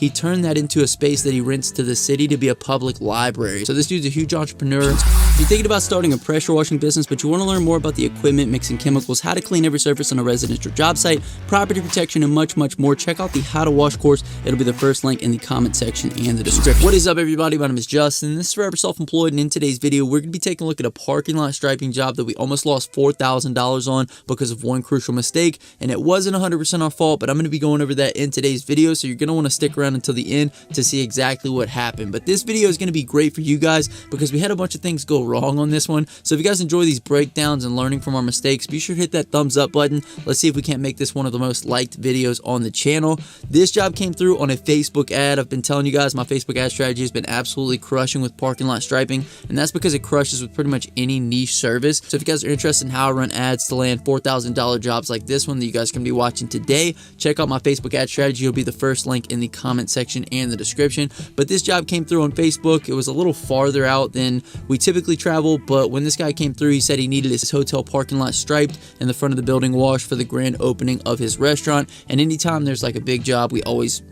he turned that into a space that he rents to the city to be a public library. So this dude's a huge entrepreneur. If you're thinking about starting a pressure washing business, but you want to learn more about the equipment, mixing chemicals, how to clean every surface on a residential job site, property protection, and much, much more, check out the How to Wash course. It'll be the first link in the comment section and the description. What is up, everybody? My name is Justin. This is Forever Self-Employed, and in today's video, we're going to be taking a look at a parking lot striping job that we almost lost $4,000 on because of one crucial mistake, and it wasn't 100% our fault, but I'm going to be going over that in today's video, so you're going to want to stick around until the end to see exactly what happened. But this video is going to be great for you guys because we had a bunch of things go wrong on this one. So if you guys enjoy these breakdowns and learning from our mistakes, be sure to hit that thumbs up button. Let's see if we can't make this one of the most liked videos on the channel. This job came through on a Facebook ad. I've been telling you guys my Facebook ad strategy has been absolutely crushing with parking lot striping, and that's because it crushes with pretty much any niche service. So if you guys are interested in how I run ads to land $4,000 jobs like this one that you guys can be watching today, check out my Facebook ad strategy. It'll be the first link in the comment section and the description. But this job came through on Facebook. It was a little farther out than we typically travel, but when this guy came through, he said he needed his hotel parking lot striped and the front of the building washed for the grand opening of his restaurant. And anytime there's like a big job, we always,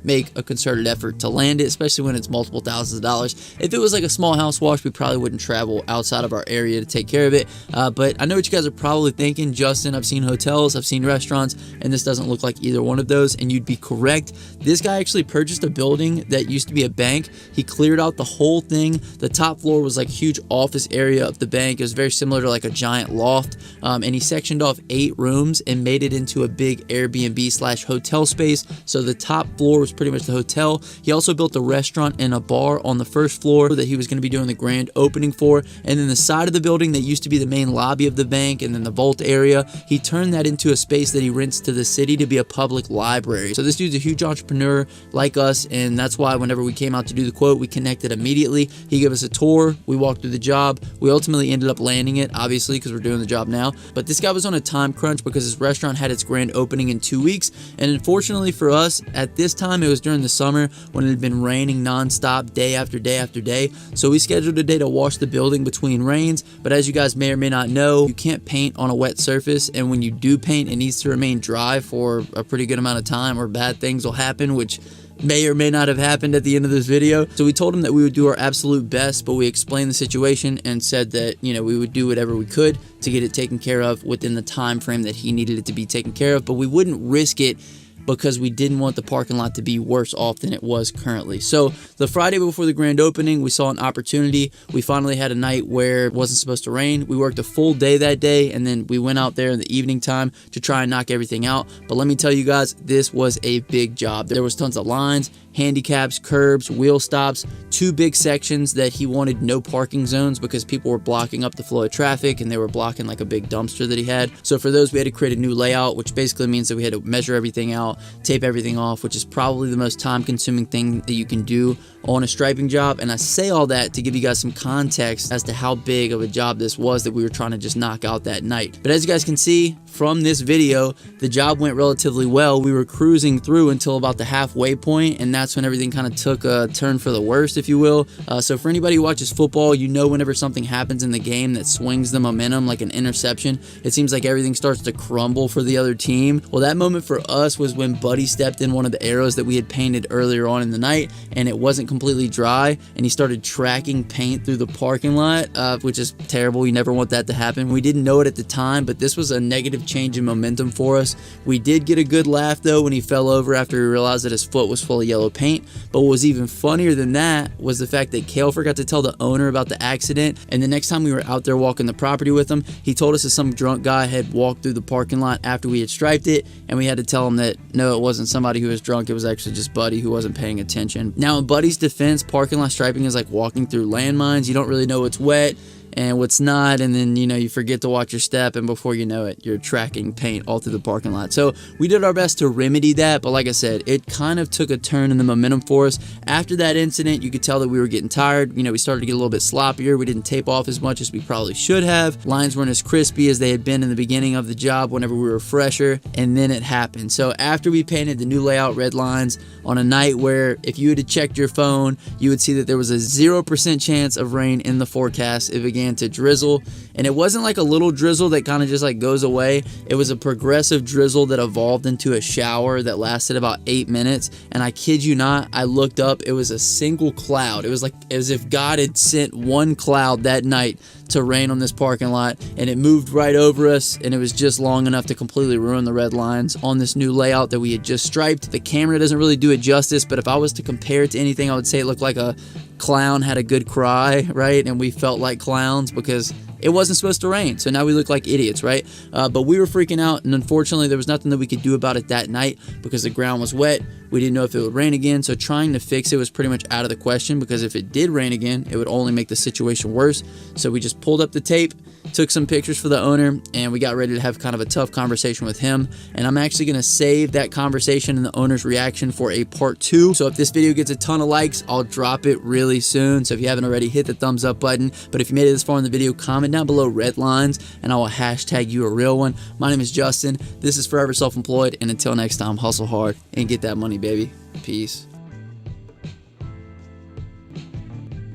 make a concerted effort to land it, especially when it's multiple thousands of dollars. If it was like a small house wash, we probably wouldn't travel outside of our area to take care of it. But I know what you guys are probably thinking. Justin, I've seen hotels, I've seen restaurants, and this doesn't look like either one of those, and you'd be correct. This guy actually purchased a building that used to be a bank. He cleared out the whole thing. The top floor was like a huge office area of the bank. It was very similar to like a giant loft, and he sectioned off 8 rooms and made it into a big Airbnb/hotel space. So the top floor was pretty much the hotel. He also built a restaurant and a bar on the first floor that he was going to be doing the grand opening for, and then the side of the building that used to be the main lobby of the bank and then the vault area, he turned that into a space that he rents to the city to be a public library. So this dude's a huge entrepreneur like us, and that's why whenever we came out to do the quote, we connected immediately. He gave us a tour, we walked through the job, we ultimately ended up landing it, obviously, because we're doing the job now. But this guy was on a time crunch because his restaurant had its grand opening in 2 weeks, and unfortunately for us, at this time, it was during the summer when it had been raining nonstop day after day after day. So we scheduled a day to wash the building between rains, but as you guys may or may not know, you can't paint on a wet surface, and when you do paint, it needs to remain dry for a pretty good amount of time or bad things will happen, which may or may not have happened at the end of this video. So we told him that we would do our absolute best, but we explained the situation and said that, we would do whatever we could to get it taken care of within the time frame that he needed it to be taken care of, but we wouldn't risk it because we didn't want the parking lot to be worse off than it was currently. So the Friday before the grand opening, we saw an opportunity. We finally had a night where it wasn't supposed to rain. We worked a full day that day, and then we went out there in the evening time to try and knock everything out. But let me tell you guys, this was a big job. There was tons of lines, handicaps, curbs, wheel stops, 2 big sections that he wanted no parking zones because people were blocking up the flow of traffic and they were blocking like a big dumpster that he had. So for those, we had to create a new layout, which basically means that we had to measure everything out, tape everything off, which is probably the most time-consuming thing that you can do on a striping job. And I say all that to give you guys some context as to how big of a job this was that we were trying to just knock out that night. But as you guys can see from this video, the job went relatively well. We were cruising through until about the halfway point, and that's when everything kind of took a turn for the worst, if you will. So for anybody who watches football, whenever something happens in the game that swings the momentum, like an interception, it seems like everything starts to crumble for the other team. Well, that moment for us was when Buddy stepped in one of the arrows that we had painted earlier on in the night, and it wasn't completely dry, and he started tracking paint through the parking lot, which is terrible. You never want that to happen. We didn't know it at the time, but this was a negative change in momentum for us. We did get a good laugh though when he fell over after he realized that his foot was full of yellow paint. But what was even funnier than that was the fact that Kale forgot to tell the owner about the accident, and the next time we were out there walking the property with him, he told us that some drunk guy had walked through the parking lot after we had striped it, and we had to tell him that no, it wasn't somebody who was drunk, it was actually just Buddy who wasn't paying attention. Now in Buddy's defense, parking lot striping is like walking through landmines. You don't really know what's wet and what's not, and then you forget to watch your step, and before you know it, you're tracking paint all through the parking lot. So we did our best to remedy that, but like I said, it kind of took a turn in the momentum for us. After that incident, you could tell that we were getting tired. We started to get a little bit sloppier. We didn't tape off as much as we probably should have. Lines weren't as crispy as they had been in the beginning of the job whenever we were fresher, and then it happened. So after we painted the new layout red lines on a night where if you had checked your phone, you would see that there was a 0% chance of rain in the forecast. If again began to drizzle. And it wasn't like a little drizzle that kind of just like goes away. It was a progressive drizzle that evolved into a shower that lasted about 8 minutes. And I kid you not, I looked up, it was a single cloud. It was like as if God had sent one cloud that night to rain on this parking lot, and it moved right over us, and it was just long enough to completely ruin the red lines on this new layout that we had just striped. The camera doesn't really do it justice, but if I was to compare it to anything, I would say it looked like a clown had a good cry, right? And we felt like clowns because it wasn't supposed to rain, so now we look like idiots, right? But we were freaking out, and unfortunately there was nothing that we could do about it that night because the ground was wet. We didn't know if it would rain again, so trying to fix it was pretty much out of the question, because if it did rain again, it would only make the situation worse. So we just pulled up the tape, took some pictures for the owner, and we got ready to have kind of a tough conversation with him. And I'm actually going to save that conversation and the owner's reaction for a part 2. So if this video gets a ton of likes, I'll drop it really soon. So if you haven't already, hit the thumbs up button. But if you made it this far in the video, comment down below red lines, and I will hashtag you a real one. My name is Justin. This is Forever Self-Employed, and until next time, hustle hard and get that money, baby. Peace.